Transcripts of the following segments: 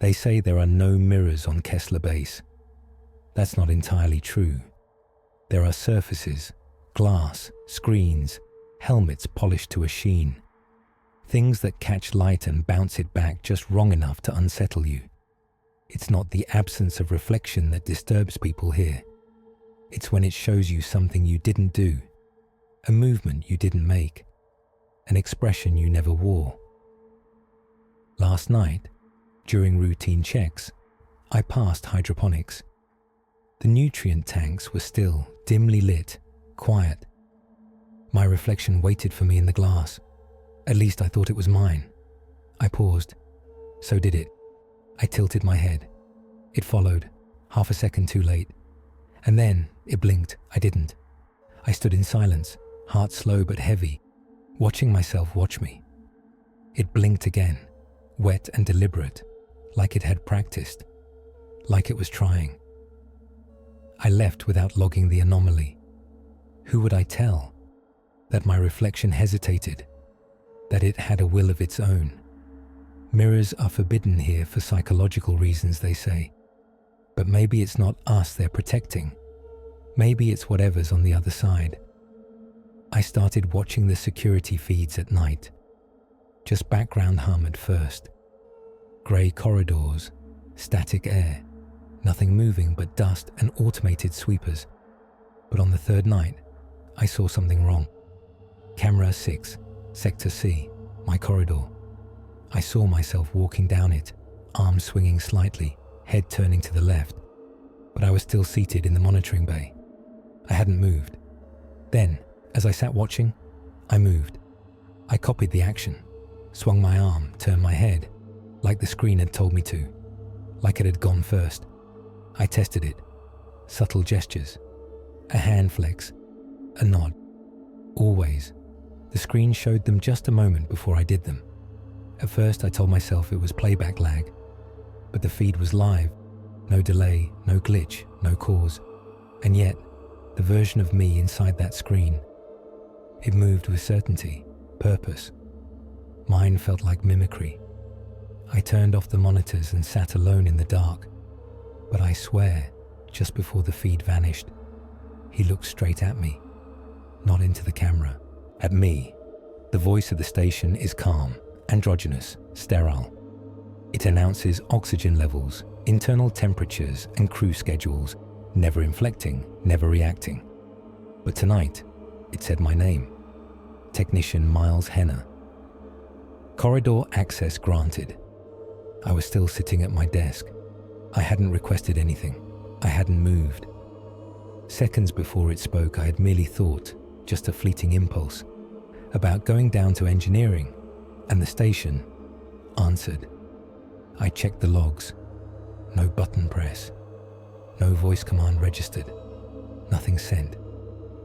They say there are no mirrors on Kessler Base. That's not entirely true. There are surfaces, glass, screens, helmets polished to a sheen. Things that catch light and bounce it back just wrong enough to unsettle you. It's not the absence of reflection that disturbs people here. It's when it shows you something you didn't do, a movement you didn't make, an expression you never wore. Last night, during routine checks, I passed hydroponics. The nutrient tanks were still, dimly lit, quiet. My reflection waited for me in the glass. At least I thought it was mine. I paused. So did it. I tilted my head. It followed, half a second too late. And then it blinked. I didn't. I stood in silence, heart slow but heavy, watching myself watch me. It blinked again, wet and deliberate, like it had practiced, like it was trying. I left without logging the anomaly. Who would I tell? That my reflection hesitated, that it had a will of its own. Mirrors are forbidden here for psychological reasons, they say. But maybe it's not us they're protecting. Maybe it's whatever's on the other side. I started watching the security feeds at night. Just background hum at first. Grey corridors, static air, nothing moving but dust and automated sweepers. But on the third night, I saw something wrong. Camera 6, Sector C, my corridor. I saw myself walking down it, arms swinging slightly, head turning to the left. But I was still seated in the monitoring bay. I hadn't moved. Then, as I sat watching, I moved. I copied the action, swung my arm, turned my head, like the screen had told me to, like it had gone first. I tested it. Subtle gestures, a hand flex, a nod. Always. The screen showed them just a moment before I did them. At first I told myself it was playback lag, but the feed was live, no delay, no glitch, no cause. And yet, the version of me inside that screen, it moved with certainty, purpose. Mine felt like mimicry. I turned off the monitors and sat alone in the dark. But I swear, just before the feed vanished, he looked straight at me, not into the camera, at me. The voice of the station is calm, androgynous, sterile. It announces oxygen levels, internal temperatures, and crew schedules, never inflecting, never reacting. But tonight, it said my name, Technician Miles Henner. Corridor access granted. I was still sitting at my desk. I hadn't requested anything. I hadn't moved. Seconds before it spoke, I had merely thought, just a fleeting impulse, about going down to engineering, and the station answered. I checked the logs. No button press. No voice command registered. Nothing sent.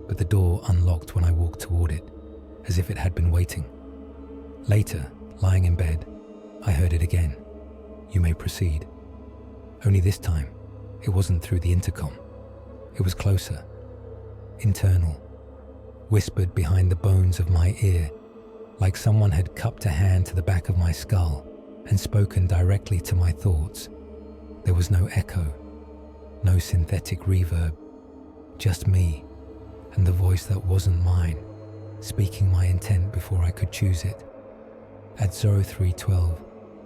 But the door unlocked when I walked toward it, as if it had been waiting. Later, lying in bed, I heard it again. You may proceed. Only this time, it wasn't through the intercom. It was closer, internal, whispered behind the bones of my ear, like someone had cupped a hand to the back of my skull and spoken directly to my thoughts. There was no echo, no synthetic reverb, just me and the voice that wasn't mine, speaking my intent before I could choose it. At 0312,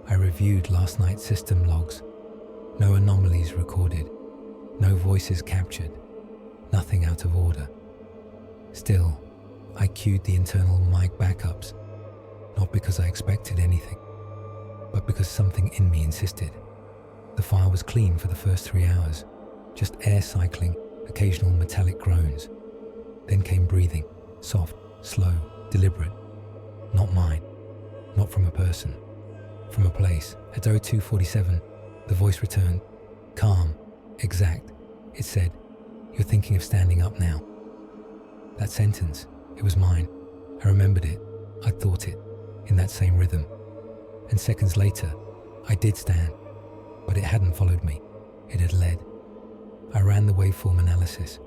I reviewed last night's system logs. No anomalies recorded, no voices captured, nothing out of order. Still, I queued the internal mic backups, not because I expected anything, but because something in me insisted. The file was clean for the first 3 hours, just air cycling, occasional metallic groans. Then came breathing, soft, slow, deliberate. Not mine, not from a person, from a place. At 0247, the voice returned, calm, exact. It said, "You're thinking of standing up now." That sentence, it was mine. I remembered it. I thought it, in that same rhythm. And seconds later, I did stand, but it hadn't followed me. It had led. I ran the waveform analysis.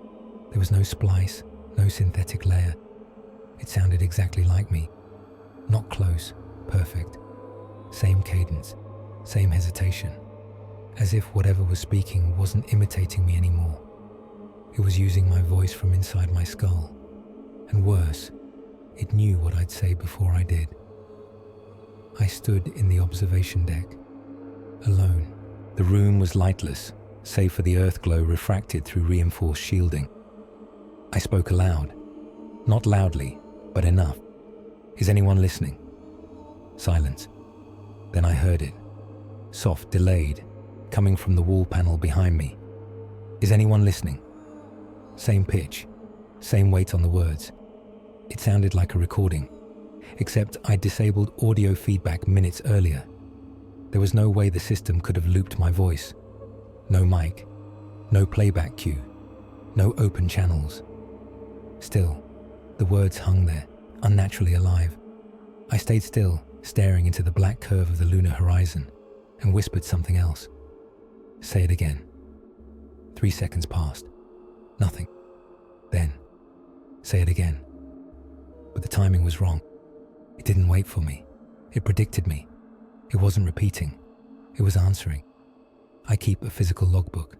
There was no splice, no synthetic layer. It sounded exactly like me. Not close, perfect. Same cadence, same hesitation, as if whatever was speaking wasn't imitating me anymore. It was using my voice from inside my skull. And worse, it knew what I'd say before I did. I stood in the observation deck, alone. The room was lightless, save for the earth glow refracted through reinforced shielding. I spoke aloud. Not loudly, but enough. "Is anyone listening?" Silence. Then I heard it. Soft, delayed, coming from the wall panel behind me. "Is anyone listening?" Same pitch, same weight on the words. It sounded like a recording, except I'd disabled audio feedback minutes earlier. There was no way the system could have looped my voice. No mic, no playback cue, no open channels. Still, the words hung there, unnaturally alive. I stayed still, staring into the black curve of the lunar horizon, and whispered something else. "Say it again." 3 seconds passed. Nothing. Then, "Say it again." But the timing was wrong. It didn't wait for me. It predicted me. It wasn't repeating. It was answering. I keep a physical logbook.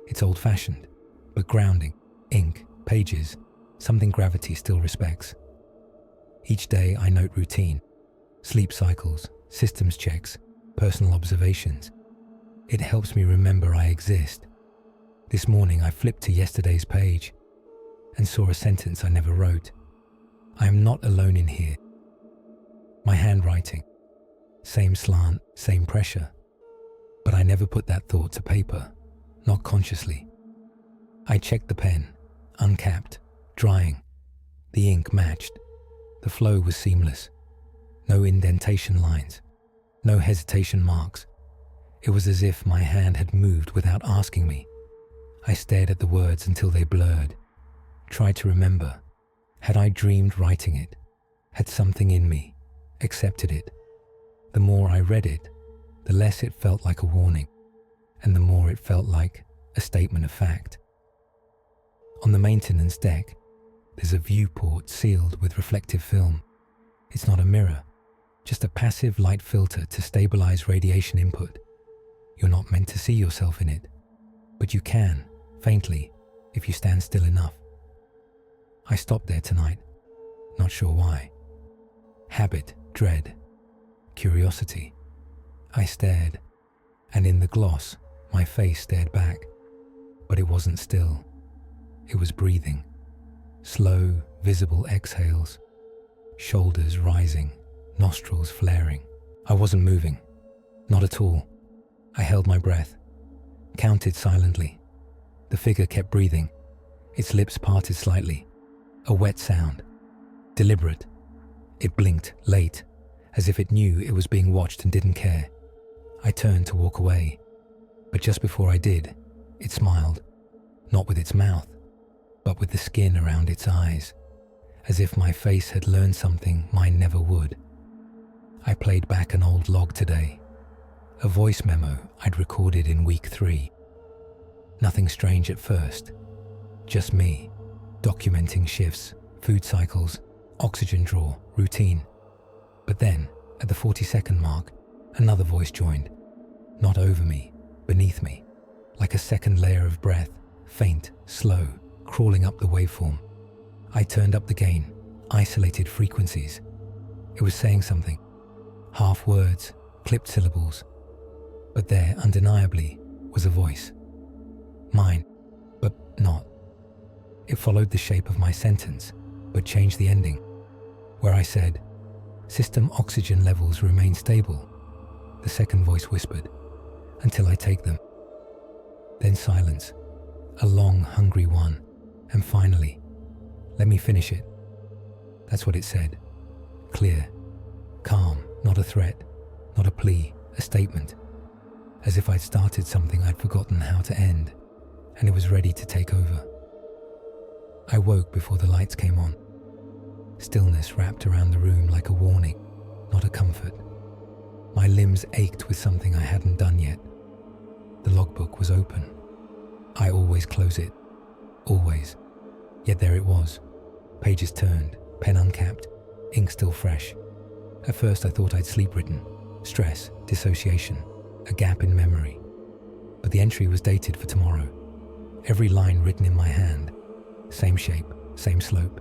It's old-fashioned, but grounding. Ink, pages, something gravity still respects. Each day I note routine, sleep cycles, systems checks, personal observations. It helps me remember I exist. This morning I flipped to yesterday's page and saw a sentence I never wrote. "I am not alone in here." My handwriting, same slant, same pressure. But I never put that thought to paper, not consciously. I checked the pen, uncapped, drying. The ink matched. The flow was seamless. No indentation lines, no hesitation marks. It was as if my hand had moved without asking me. I stared at the words until they blurred. Tried to remember. Had I dreamed writing it? Had something in me accepted it? The more I read it, the less it felt like a warning, and the more it felt like a statement of fact. On the maintenance deck, there's a viewport sealed with reflective film. It's not a mirror, just a passive light filter to stabilize radiation input. You're not meant to see yourself in it, but you can, faintly, if you stand still enough. I stopped there tonight, not sure why. Habit, dread, curiosity. I stared, and in the gloss, my face stared back. But it wasn't still. It was breathing. Slow, visible exhales. Shoulders rising, nostrils flaring. I wasn't moving. Not at all. I held my breath. Counted silently. The figure kept breathing. Its lips parted slightly. A wet sound. Deliberate. It blinked, late, as if it knew it was being watched and didn't care. I turned to walk away, but just before I did, it smiled, not with its mouth, but with the skin around its eyes, as if my face had learned something mine never would. I played back an old log today, a voice memo I'd recorded in week 3. Nothing strange at first, just me, documenting shifts, food cycles, oxygen draw, routine. But then, at the 40-second mark, another voice joined, not over me, beneath me, like a second layer of breath, faint, slow, crawling up the waveform. I turned up the gain, isolated frequencies. It was saying something, half words, clipped syllables. But there, undeniably, was a voice. Mine, but not. It followed the shape of my sentence, but changed the ending, where I said, "System oxygen levels remain stable," the second voice whispered, "until I take them." Then silence, a long, hungry one, and finally, "Let me finish it." That's what it said. Clear, calm, not a threat, not a plea, a statement. As if I'd started something I'd forgotten how to end, and it was ready to take over. I woke before the lights came on. Stillness wrapped around the room like a warning, not a comfort. My limbs ached with something I hadn't done yet. The logbook was open. I always close it. Always. Yet there it was. Pages turned, pen uncapped, ink still fresh. At first I thought I'd sleep-written. Stress, dissociation, a gap in memory. but the entry was dated for tomorrow. Every line written in my hand. Same shape, same slope,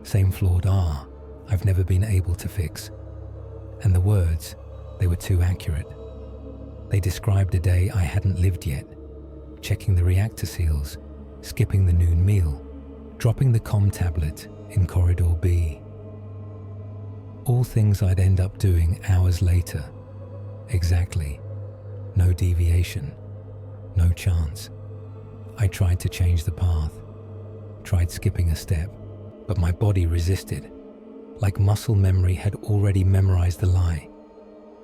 same flawed I've never been able to fix. And the words, they were too accurate. They described a day I hadn't lived yet, checking the reactor seals, skipping the noon meal, dropping the comm tablet in corridor B. All things I'd end up doing hours later. Exactly. No deviation. No chance. I tried to change the path, tried skipping a step, but my body resisted, like muscle memory had already memorized the lie.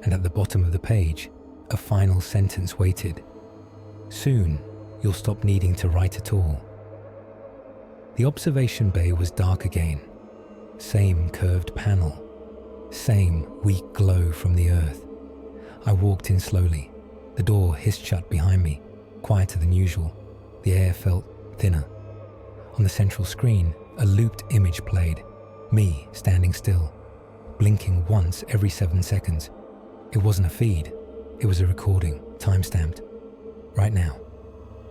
And at the bottom of the page, a final sentence waited. Soon, you'll stop needing to write at all. The observation bay was dark again. Same curved panel. Same weak glow from the earth. I walked in slowly. The door hissed shut behind me, quieter than usual. The air felt thinner. On the central screen, a looped image played. Me standing still, blinking once every 7 seconds. It wasn't a feed. It was a recording, time-stamped. Right now.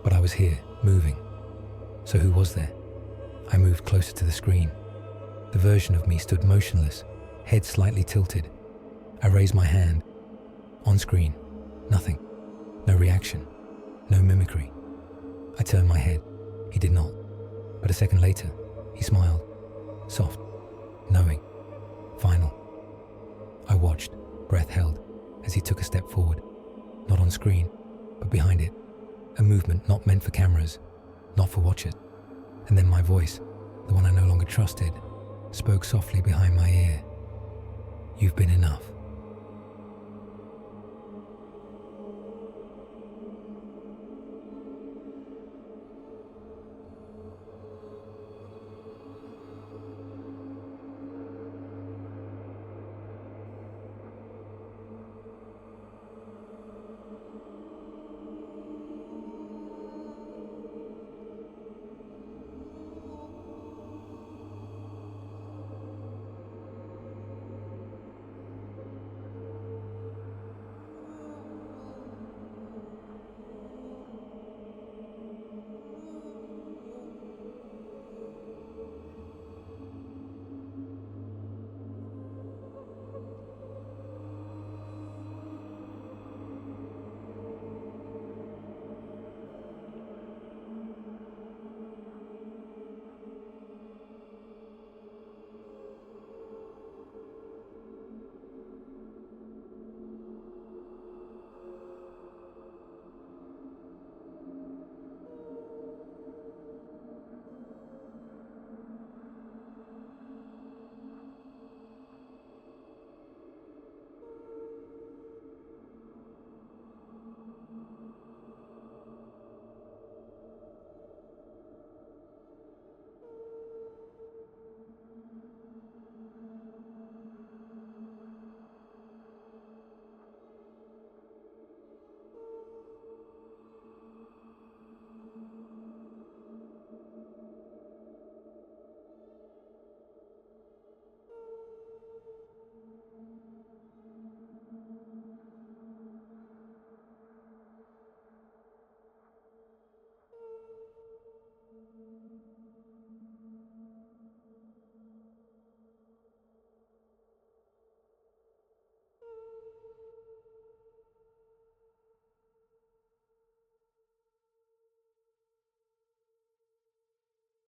But I was here, moving. So who was there? I moved closer to the screen. The version of me stood motionless, head slightly tilted. I raised my hand. On screen, nothing. No reaction. No mimicry. I turned my head. He did not. But a second later, he smiled. Soft. Knowing. Final. I watched, breath held, as he took a step forward. Not on screen, but behind it. A movement not meant for cameras, not for watchers. And then my voice, the one I no longer trusted, spoke softly behind my ear. You've been enough.